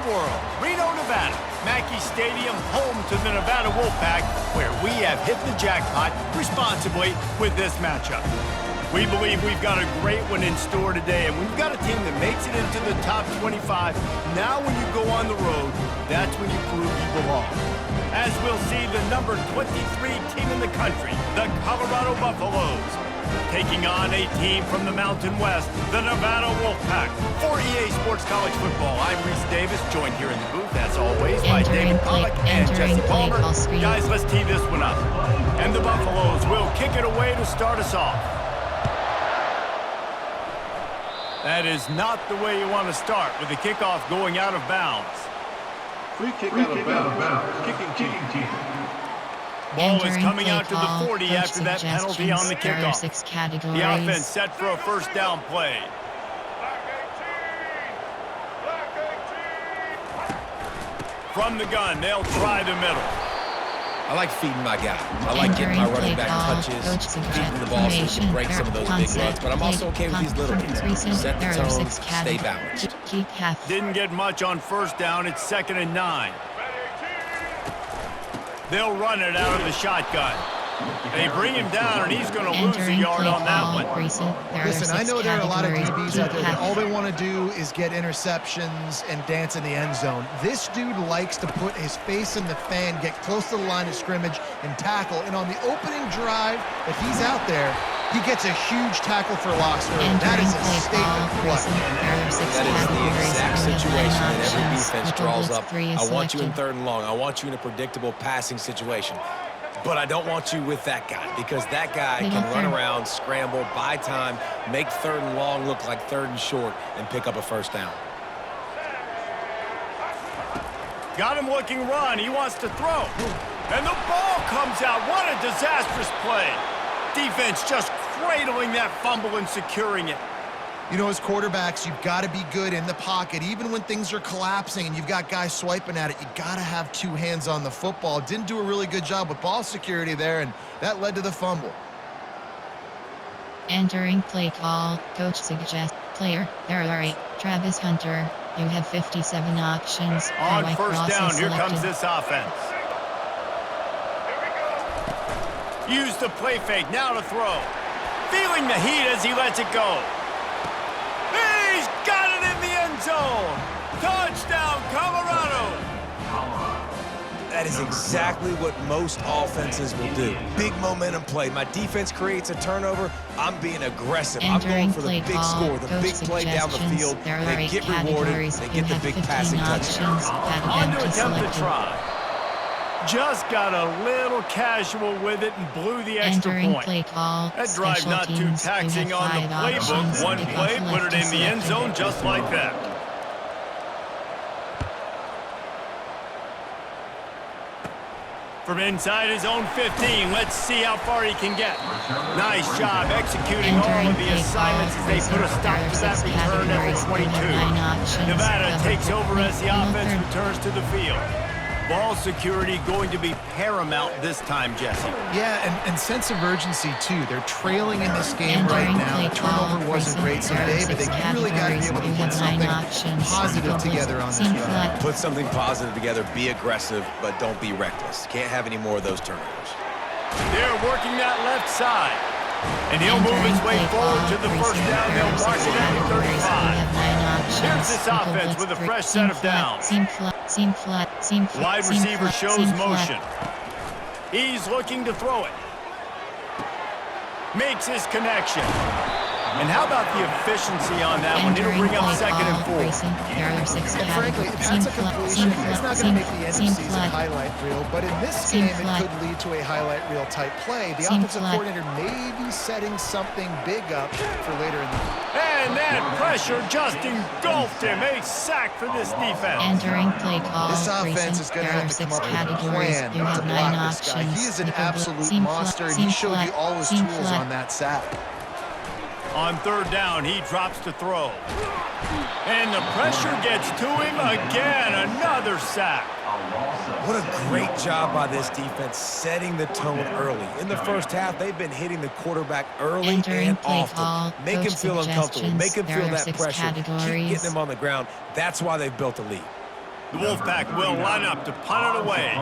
world, Reno, Nevada. Mackey Stadium, home to the Nevada Wolfpack, where we have hit the jackpot responsibly with this matchup. We believe we've got a great one in store today, and we've got a team that makes it into the top 25. Now when you go on the road, that's when you prove you belong. As we'll see the number 23 team in the country, the Colorado Buffaloes, taking on a team from the Mountain West, the Nevada Wolfpack. For EA Sports College Football, I'm Reese Davis, joined here in the booth, as always, by David Pollack and Jesse Palmer. Guys, let's tee this one up. And the Buffaloes will kick it away to start us off. That is not the way you want to start, with the kickoff going out of bounds. Free kick out of bounds. Kicking team. Ball is coming out to the 40 after that penalty on the kickoff. The offense set for a first down play. From the gun, they'll try the middle. I like feeding my guy. I like getting my running back touches, feeding the ball so he can break some of those big runs, but I'm also okay with these little ones. Set the tone, stay balanced. Didn't get much on first down. It's 2nd and 9. They'll run it out of the shotgun. They bring him down, and he's going to lose a yard on that one. Listen, I know there are a lot of DBs out there that all they want to do is get interceptions and dance in the end zone. This dude likes to put his face in the fan, get close to the line of scrimmage, and tackle. And on the opening drive that he's out there, he gets a huge tackle for loss. That is a statement play. That is the exact situation that every defense draws up. I want you in 3rd and long. I want you in a predictable passing situation. But I don't want you with that guy, because that guy can run around, scramble, buy time, make 3rd and long look like 3rd and short, and pick up a first down. Got him looking run. He wants to throw. And the ball comes out. What a disastrous play. Defense just cradling that fumble and securing it. You know, as quarterbacks, you've got to be good in the pocket. Even when things are collapsing and you've got guys swiping at it, you got to have 2 hands on the football. Didn't do a really good job with ball security there, and that led to the fumble. Entering play call, coach suggests player, there are 8, Travis Hunter. You have 57 options. On first down, here comes this offense. Use the play fake, now to throw. Feeling the heat as he lets it go. He's got it in the end zone. Touchdown, Colorado. That is exactly what most offenses will do. Big momentum play. My defense creates a turnover. I'm being aggressive. I'm going for the big score, the big play down the field. They get rewarded. They get the big passing touchdowns. On to attempt to try. Just got a little casual with it and blew the extra point. That drive not too taxing on the playbook. One play, put it in the end zone just like that. From inside his own 15, let's see how far he can get. Nice job executing all of the assignments as they put a stop to that return at the 22. Nevada takes over as the offense returns to the field. Ball security going to be paramount this time, Jesse. Yeah, and sense of urgency, too. They're trailing in this game right now. The turnover wasn't great today, but they really got to be able to put something positive together on this drive. Put something positive together, be aggressive, but don't be reckless. Can't have any more of those turnovers. They're working that left side. And he'll move his way forward to the first down. They'll mark it at the 35. Here's this offense with a fresh set of downs. Wide receiver shows motion. He's looking to throw it. Makes his connection. And how about the efficiency on that one? It'll bring up 2nd and 4. And frankly, if that's a completion, it's not going to make the end of season highlight reel, but in this game, it could lead to a highlight reel type play. The offensive coordinator may be setting something big up for later in the game. And that pressure just engulfed him. A sack for this defense. Entering play call. This offense is going to have to come up with a plan to block this guy. He is an absolute monster, and he showed you all his tools on that sack. On 3rd down, he drops to throw. And the pressure gets to him again. Another sack. What a great job by this defense setting the tone early. In the first half, they've been hitting the quarterback early and often. Make him feel uncomfortable. Make him feel that pressure. Keep getting him on the ground. That's why they've built a lead. The Wolfpack will line up to punt it away.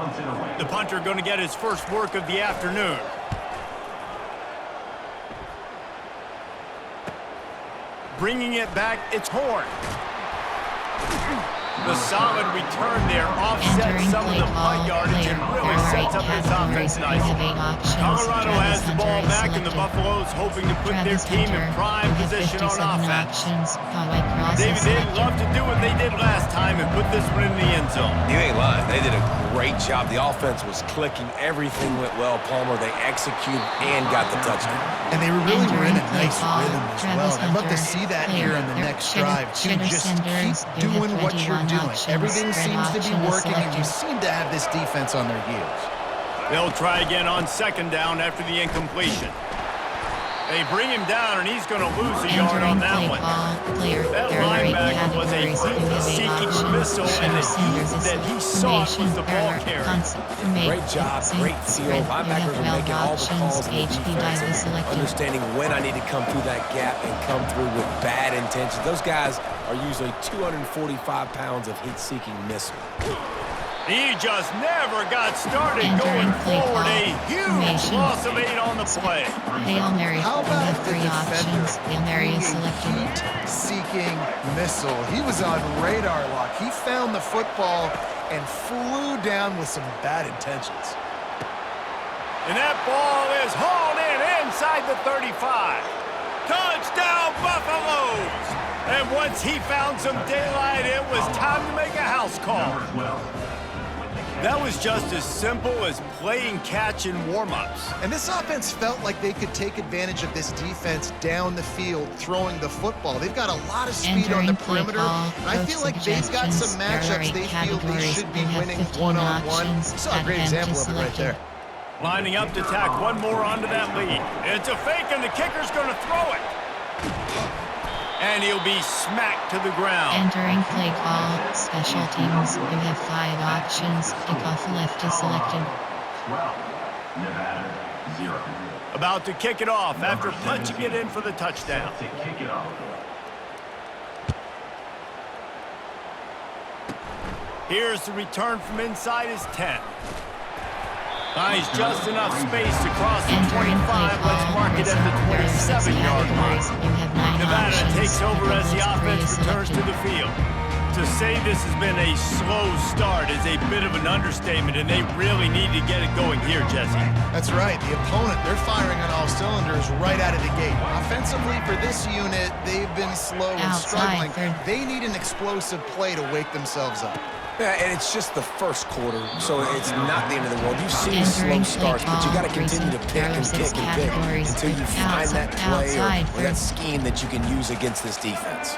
The punter going to get his first work of the afternoon. Bringing it back, it's Horn. The solid return there offsets some of the punt yardage and really sets up this offense nicely. Colorado has the ball back, and the Buffaloes hoping to put their team in prime position on offense. David, they'd love to do what they did last time and put this one in the end zone. You ain't lying. They did a great job. The offense was clicking. Everything went well. Palmer, they executed and got the touchdown. And they really were in a nice rhythm as well. I'd love to see that here on the next drive, too. Just keep doing what you're doing. Everything seems to be working, and you seem to have this defense on their heels. They'll try again on second down after the incompletion. They bring him down, and he's going to lose a yard on that one. That linebacker was a seeking missile, and the heat that he sought was the ball carrier. Great job, great feel. Linebackers are making all the calls in the defense, understanding when I need to come through that gap and come through with bad intentions. Those guys are usually 245 pounds of heat-seeking missile. He just never got started going forward. A huge loss of 8 on the play. Hail Mary. How about the defender? Hail Mary is selected. Heat-seeking missile. He was on radar lock. He found the football and flew down with some bad intentions. And that ball is hauled in inside the 35. Touchdown, Buffaloes! And once he found some daylight, it was time to make a house call. That was just as simple as playing catch in warm-ups. And this offense felt like they could take advantage of this defense down the field, throwing the football. They've got a lot of speed on the perimeter, and I feel like they've got some matchups they feel they should be winning one-on-one. You saw a great example of it right there. Lining up to tack one more onto that lead. It's a fake, and the kicker's going to throw it. And he'll be smacked to the ground. Entering play call, special teams. You have 5 options. Kickoff left is selected. 12, Nevada, 0. About to kick it off after punching it in for the touchdown. To kick it off. Here's the return from inside his 10. Finds just enough space to cross the 25. Let's mark it at the 27-yard line. Nevada takes over as the offense returns to the field. To say this has been a slow start is a bit of an understatement, and they really need to get it going here, Jesse. That's right. The opponent, they're firing on all cylinders right out of the gate. Offensively, for this unit, they've been slow and struggling. They need an explosive play to wake themselves up. Yeah, and it's just the first quarter, so it's not the end of the world. You've seen slow starts, but you got to continue to pick and pick and pick until you find that play or that scheme that you can use against this defense.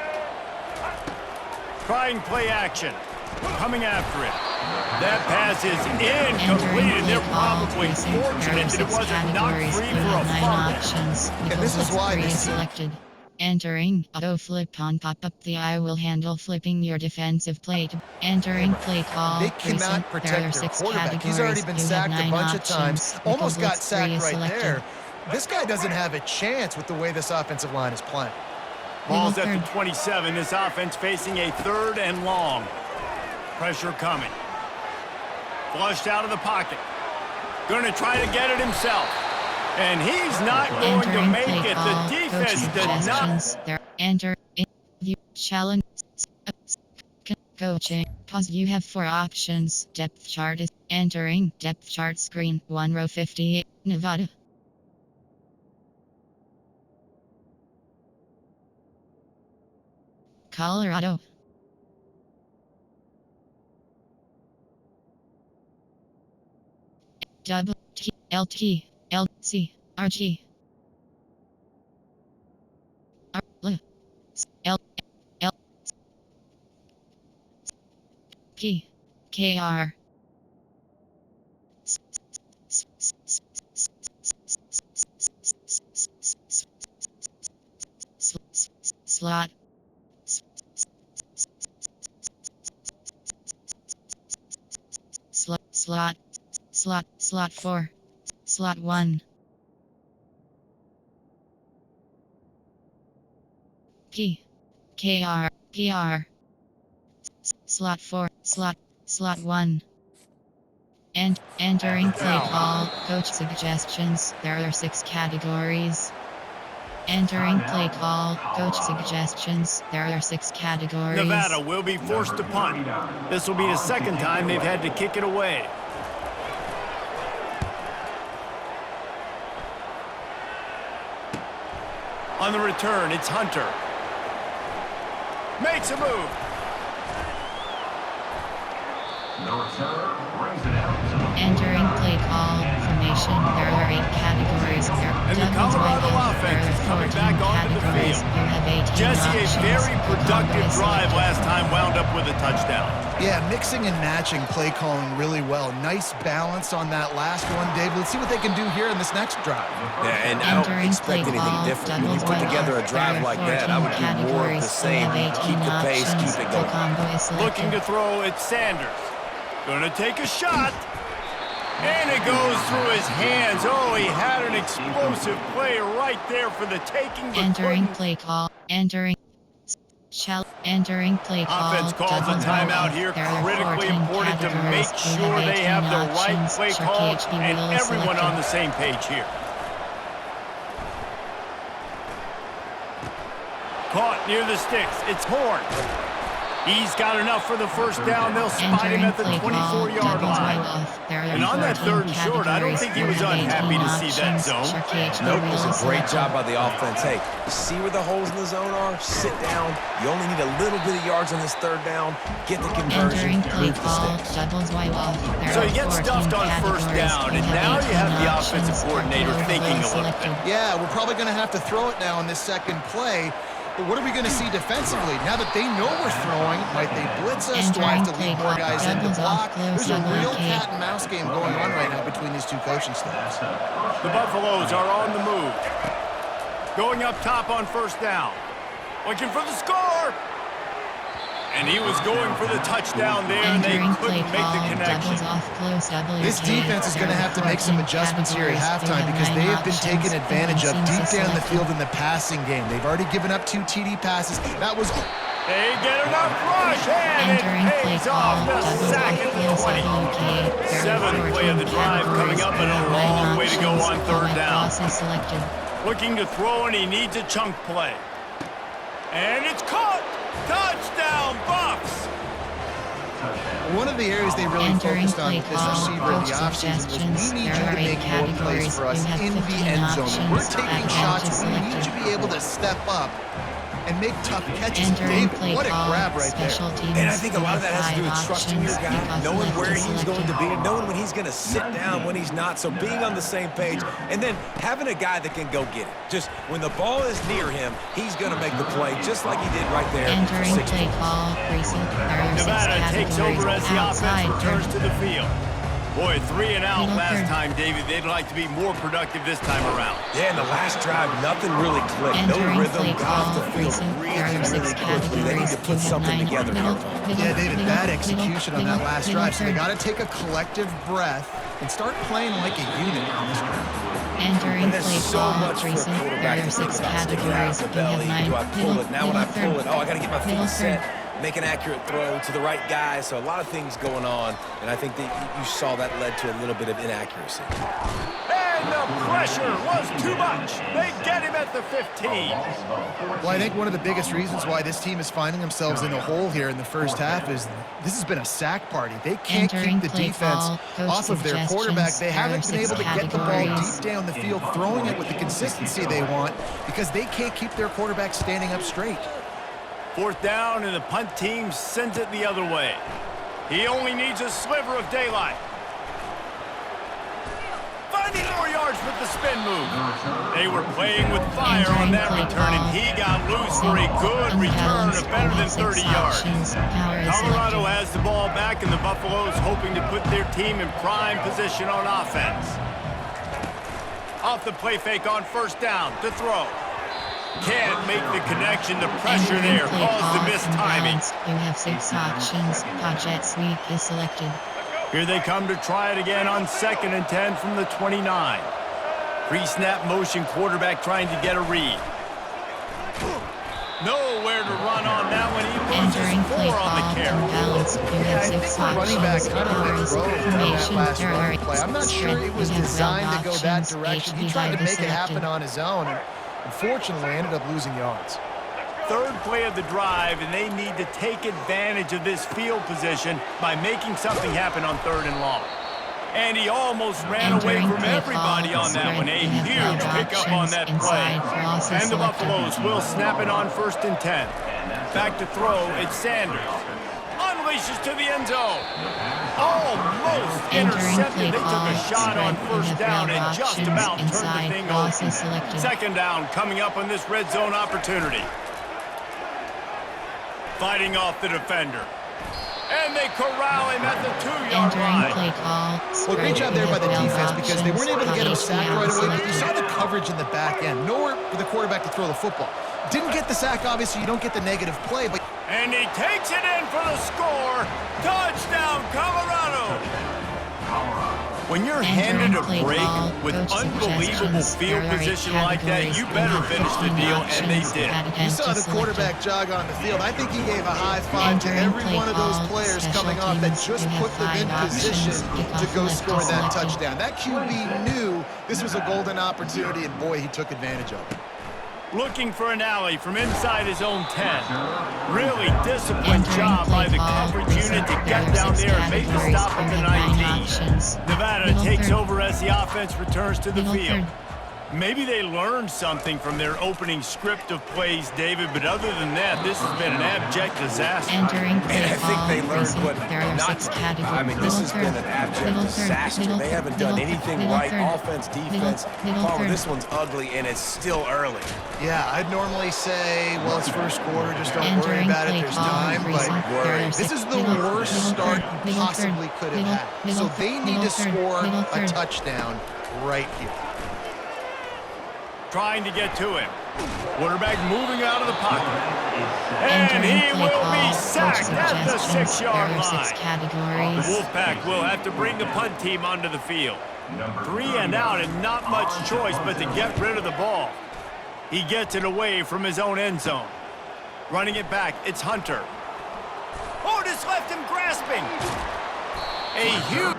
Trying play action. Coming after it. That pass is incomplete, and they're probably fortunate that it wasn't knocked free for a fumble. And this is why this selected. Entering auto flip on pop-up. The eye will handle flipping your defensive plate. Entering play call. They cannot protect their quarterback. He's already been sacked a bunch of times. Almost got sacked right there. This guy doesn't have a chance with the way this offensive line is playing. Ball's at the 27. This offense facing a 3rd and long. Pressure coming. Flushed out of the pocket. Going to try to get it himself. And he's not going to make it. The defense did not. Enter view challenge coaching. Pause. You have 4 options. Depth chart is entering depth chart screen. 1 row 58. Nevada. Colorado. W T L T L C R G R L L P K R slot slot 4 slot 1 P K R Slot 4, slot 1. And entering play call, coach suggestions. There are 6 categories. Entering play call, coach suggestions. There are 6 categories. Nevada will be forced to punt. This will be the second time they've had to kick it away. On the return, it's Hunter. Makes a move. No return. Brings it out to the Entering play call, formation. There are 8 categories. And the Colorado offense is coming back onto the field. Jesse, a very productive drive last time wound up with a touchdown. Yeah, mixing and matching play calling really well. Nice balance on that last one, Dave. Let's see what they can do here in this next drive. Yeah, and I don't expect anything different. When you put together a drive like that, I would do more of the same. Keep the pace, keep it going. Looking to throw, it's Sanders. Gonna take a shot. And it goes through his hands. Oh, he had an explosive play right there for the taking. Entering play call. Entering play call. Offense calls a timeout here. Critically important to make sure they have the right play call and everyone on the same page here. Caught near the sticks. It's Horn. He's got enough for the first down. They'll spot him at the 24-yard line. And on that 3rd and short, I don't think he was unhappy to see that zone. Nope, it was a great job by the offense. Hey, see where the holes in the zone are? Sit down. You only need a little bit of yards on this 3rd down. Get the conversion, move the sticks. So you get stuffed on 1st down, and now you have the offensive coordinator thinking a little bit. Yeah, we're probably going to have to throw it now in this 2nd play. But what are we going to see defensively? Now that they know we're throwing, might they blitz us? Do I have to lead more guys in to block? There's a real cat and mouse game going on right now between these 2 coaching staffs. The Buffaloes are on the move. Going up top on 1st down. Looking for the score. And he was going for the touchdown there, and they couldn't make the connection. This defense is going to have to make some adjustments here at halftime because they have been taken advantage of deep down the field in the passing game. They've already given up 2 TD passes. That was... They get enough rush, and it pays off the sack at the 20. 7th play of the drive coming up, and a long way to go on 3rd down. Looking to throw, and he needs a chunk play. And it's caught! Touchdown, Buffs! One of the areas they really focused on with this receiver in the offseason was we need you to make more plays for us in the end zone. We're taking shots. We need you to be able to step up and make tough catches. Dave, what a grab right there. And I think a lot of that has to do with trusting your guy, knowing where he's going to be, and knowing when he's going to sit down, when he's not. So being on the same page, and then having a guy that can go get it. Just when the ball is near him, he's going to make the play, just like he did right there. Nevada takes over as the offense returns to the field. Boy, 3 and out last time, David. They'd like to be more productive this time around. Yeah, in the last drive, nothing really clicked. No rhythm, got off the field really quickly. They need to put something together. Yeah, David, bad execution on that last drive. So they got to take a collective breath and start playing like a unit on this drive. And there's so much for a quarterback to think about. Stick it out of the belly. Do I pull it? Now when I pull it, oh, I got to get my feet set. Make an accurate throw to the right guy. So a lot of things going on, and I think that you saw that led to a little bit of inaccuracy. And the pressure was too much. They get him at the 15. Well, I think one of the biggest reasons why this team is finding themselves in a hole here in the first half is this has been a sack party. They can't keep the defense off of their quarterback. They haven't been able to get the ball deep down the field, throwing it with the consistency they want because they can't keep their quarterback standing up straight. 4th down, and the punt team sends it the other way. He only needs a sliver of daylight. Finding more yards with the spin move. They were playing with fire on that return, and he got loose for a good return of better than 30 yards. Colorado has the ball back, and the Buffaloes hoping to put their team in prime position on offense. Off the play fake on 1st down to throw. Can't make the connection. The pressure there caused the missed timing. You have 6 options. Jet sweep is selected. Here they come to try it again on 2nd and 10 from the 29. Pre-snap motion quarterback trying to get a read. Nowhere to run on that one. He Entering loses play 4 on the call, carry. balance, you Yeah, have I think 6 the running back options, kind of categories, drove on that information, last there running are play. I'm not sure script, it was you have designed to 12 go that options, direction. He HB tried to make it selected. happen on his own, and unfortunately ended up losing yards. Third play of the drive, and they need to take advantage of this field position by making something happen on 3rd and long. And he almost ran away Entering from play everybody call, on that one. A spread, you have huge 12 pickup on options, that inside, play. cross And the selected. Buffaloes will snap it on 1st and 10. Back to throw, it's Sanders. Unleashes to the end zone. Almost Entering intercepted. play They took call, a shot on spread, you 1st have down 12 and just options, about turned the inside, thing cross over. selected. 2nd down coming up on this red zone opportunity. Fighting off the defender. And they corral him at the 2-yard Entering line. play call, Well, spread, great job you there by have the 12 defense because they weren't able to get him options, sacked right away, but you saw selected. the coverage in the back end. Nowhere for the quarterback to throw the football. Didn't get the sack, obviously. You don't get the negative play, but And he takes it in for the score. Touchdown, Colorado. When you're handed a Entering play break call, with coach unbelievable suggestions, field there are 8 position like that, you categories, better you have finish the 15 deal, and they options, did. add you saw the selected. quarterback jog on the field. I think he gave a high five to Entering every play one of those call, players special coming off that teams, just you have put them in 5 position options, to kickoff go left score that selected. touchdown. That QB knew this was a golden opportunity, and boy, he took advantage of it. Looking for an alley from inside his own 10. Really disciplined Entering job by play the call, coverage reset, unit to there get are down 6 there and make the categories, stop at you the have 9 19. options. Nevada Middle takes third. over as the offense returns to the Middle field. third. Maybe they learned something from their opening script of plays, David, but other than that, this has been an abject disaster. Entering play And I think call, they learned reset, what there are not 6 to do. categories. I mean, this Middle has been third. an abject Middle third. disaster. Middle They haven't middle done third. anything Middle right. third. Offense, defense. Middle Palmer, third. this one's ugly, and it's still early. Yeah, I'd normally say, well, it's first quarter, just don't worry Entering about it. play There's call, time, reset, but there are this 6 is the middle- worst middle start third, he middle possibly third, could have middle- had. middle So they need middle to third, score middle a third. touchdown right here. Trying to get to him. Quarterback moving out of the pocket. And Entering he play will call, be coach sacked at the suggestions, 6-yard there are 6 line. The categories. Wolfpack will have to bring the punt team onto the field. 3 and out and not much choice but to get rid of the ball. He gets it away from his own end zone. Running it back, it's Hunter. Oh, just left him grasping. A huge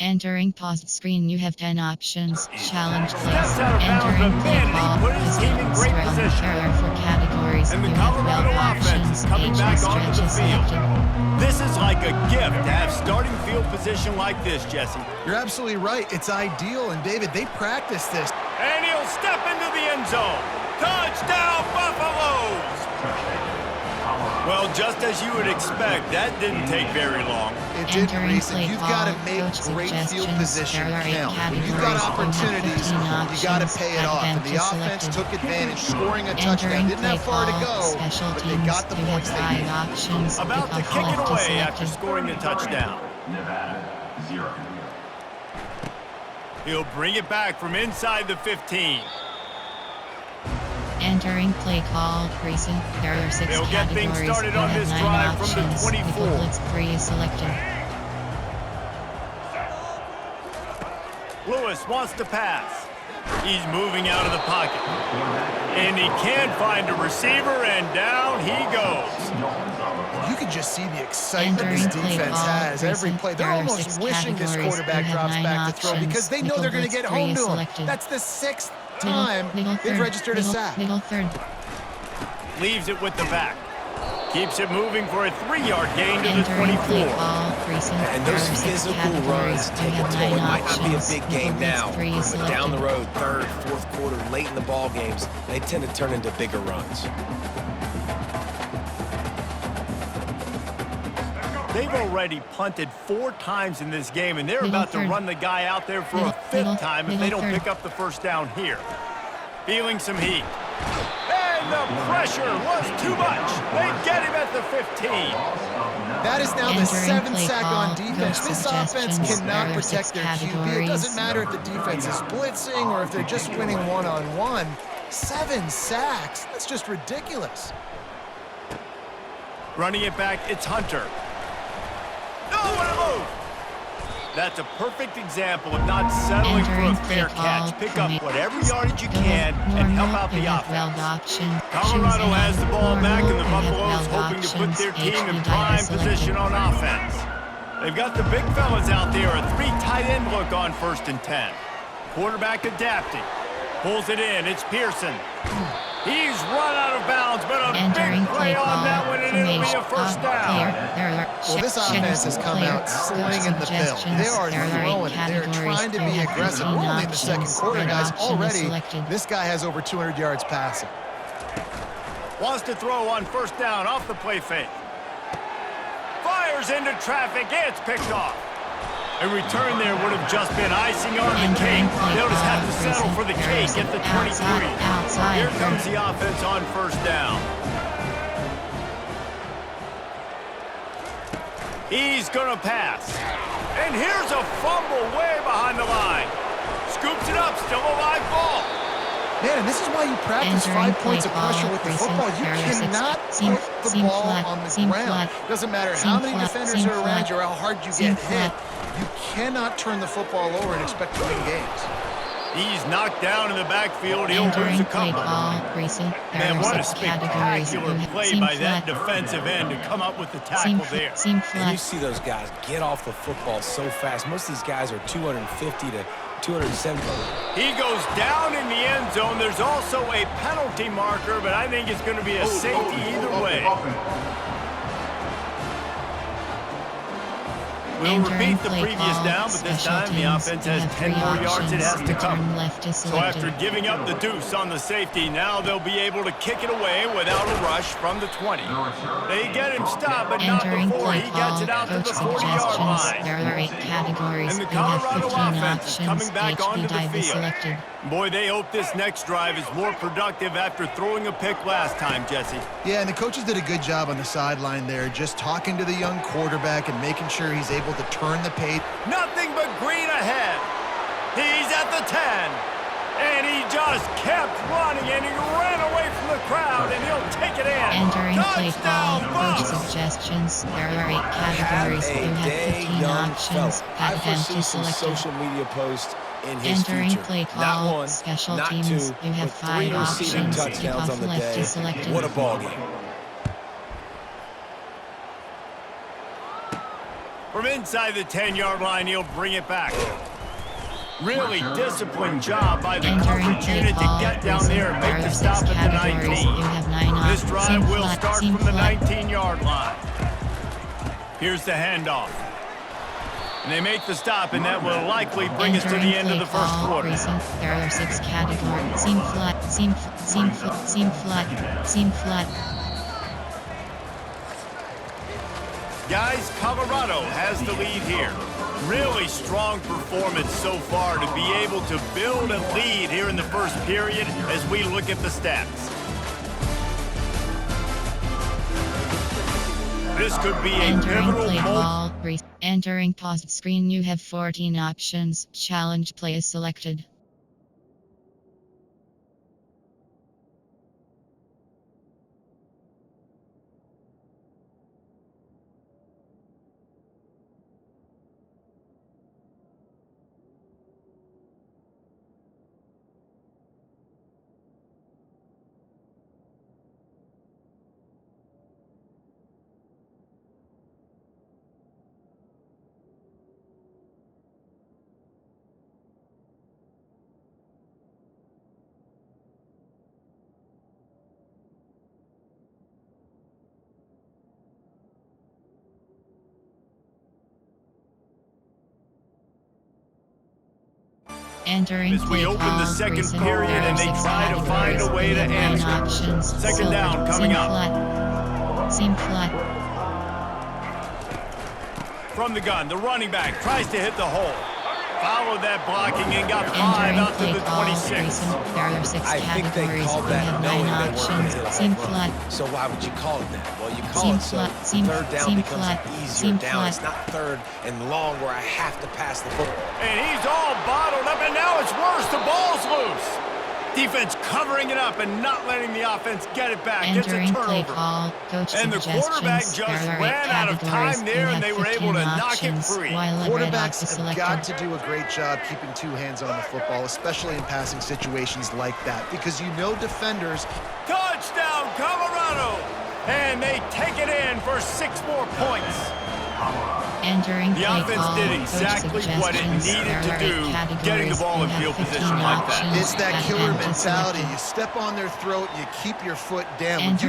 Entering paused screen, you have 10 options. Challenge steps place. out of bounds, Entering but play man, call. he put his team in great Spread. position. There are 4 categories. And the You have Colorado 12 offense options. is coming HB back onto the stretches field. selected. This is like a gift to have starting field position like this, Jesse. You're absolutely right. It's ideal, and David, they practice this. And he'll step into the end zone. Touchdown, Buffaloes! Well, just as you would expect, that didn't take very long. It did, Entering Reese, and play you've call, got to make coach great field suggestions, position there are 8 count. When you've got categories, you have opportunities, 15 you got to options, pay it off. And the advantage offense selected. took advantage, scoring a touchdown. Entering Didn't play have far to call, go, special but teams, they got the you have points they 5 needed. options. About to Kickoff kick it left away selected. after scoring the touchdown. Nevada, 0. He'll bring it back from inside the 15. Entering play call, recent, there are 6 They'll get things categories. started You on have this 9 drive from the options. 24. Nickel Blitz 3 is selected. Lewis wants to pass. He's moving out of the pocket. And he can't find a receiver, and down he goes. You could just see the excitement this Entering play defense call, has every recent, play. They're there are almost 6 wishing this categories. quarterback You have drops 9 back to throw options. because they know Nickel they're going to Blitz get 3 home is to him. selected. That's the 6th time Middle they've third, registered a middle- sack. Middle third. Leaves it with the back. Keeps it moving for a 3-yard gain to the Entering play 24. call, recent, And there those are 6 physical categories. runs You take a have toll. 9 It might not be a options. big Nickel game Blitz now, 3 is but down the selected. road, 3rd, 4th quarter, late in the ball games, they tend to turn into bigger runs. They've already punted 4 times in this game, and they're Middle about to third. run the guy out there for Middle- a 5th middle- time if they middle don't third. pick up the first down here. Feeling some heat. And the pressure was too much. They get him at the 15. That is now the Entering 7th play sack call, on defense. coach This offense suggestions, cannot there are 6 protect their QB. It categories. doesn't matter if the defense is blitzing or if they're just winning one-on-one. 7 sacks. That's just ridiculous. Running it back, it's Hunter. Nowhere to move. That's a perfect example of not settling for a fair catch. Pick up whatever yardage you can and help out the offense. Colorado has the ball back, and the Buffaloes hoping to put their team in prime position on offense. They've got the big fellas out there, a 3 tight end look on 1st and 10. Quarterback adapting. Pulls it in. It's Pearson. He's run out of bounds, but a big play on that one, and it'll be a first down. Well, this offense has come out slinging the bill. They are throwing it. They're trying to be aggressive. We're only in the second quarter, guys. Already, this guy has over 200 yards passing. Wants to throw on 1st down off the play fake. Fires into traffic. It's picked off. A return there would have just been icing on the cake. They'll just have to settle for the cake at the 23. Here comes the offense on 1st down. He's going to pass. And here's a fumble way behind the line. Scoops it up, still a live ball. Man, and this is why you practice 5 points of pressure with the football. You cannot put the ball on the ground. Doesn't matter how many defenders are around you or how hard you get hit. You cannot turn the football over and expect to win games. He's knocked down in the backfield. He'll lose a couple. Man, what a spectacular play by that defensive end to come up with the tackle there. And you see those guys get off the football so fast. Most of these guys are 250 to 270. He goes down in the end zone. There's also a penalty marker, but I think it's going to be a safety either way. We'll repeat the previous down, but this time the offense has 10 more yards it has to cover. So after giving up the deuce on the safety, now they'll be able to kick it away without a rush from the 20. They get him stopped, but not before he gets it out to the 40-yard line. There are 8 categories. And the Colorado offense is coming back onto the field. Boy, they hope this next drive is more productive after throwing a pick last time, Jesse. Yeah, and the coaches did a good job on the sideline there, just talking to the young quarterback and making sure he's able to turn the page. Nothing but green ahead. He's at the 10. And he just kept running, and he ran away from the crowd, and he'll take it in. Entering play call, Touchdown, coach suggestions. There are 8 categories. You have 15 options. I've Empty seen some selected. social media posts in his Entering future. play Not call, one, special not teams. two, You have but 5 3 receiving options. touchdowns on the Lefty day. selected. What a ball game. From inside the 10-yard line, he'll bring it back. Really disciplined job by the Entering coverage play unit to call, get down there and make the there are 6 stop at the categories. 19. You have 9 This drive will start seam from the flat. 19-yard line. Here's the handoff. And they make the stop, and that will likely bring us to the end of the first quarter. There are 6 categories. Seam flat, seam flat, seam flat, seam flat. Guys, Colorado has the lead here. Really strong performance so far to be able to build a lead here in the first period as we look at the stats. This could be a Entering pivotal play moment. call. Entering paused screen. You have 14 options. Challenge play is selected. Entering As we play open call. the second Recent. period There are and they 6 try to find a categories. way You to have 9 answer. options. Second down coming seam up. Flat. Seam flat. From the gun, the running back tries to hit the hole. Followed that blocking and got 5 Entering out to play the call. 26. Recent. There are 6 I think they categories. called You that have knowing 9 they weren't options. gonna hit a Seam home flat. run. So why would you call it that? Well, you call Seam it so flat, seam third down seam becomes flat, an easier seam down. flat. It's not third and long where I have to pass the football. And he's all bottled up, and now it's worse. The ball's loose. Defense covering it up and not letting the offense get it back. It's a Entering play turnover. call, coach And the quarterback suggestions. just There are ran 8 out of categories. time there, You and they have were able to 15 knock it options, free. while a red box Quarterbacks is have got selected. to do a great job keeping 2 hands on the football, especially in passing situations like that, because you know defenders. Touchdown, Colorado! And they take it in for 6 more points. Entering The play offense call, did coach exactly what it suggestions. needed There to are 8 do, categories. getting the ball You in have field 15 position like that. options. It's that At killer end is mentality. selected. You step on their throat, you keep your foot down. When you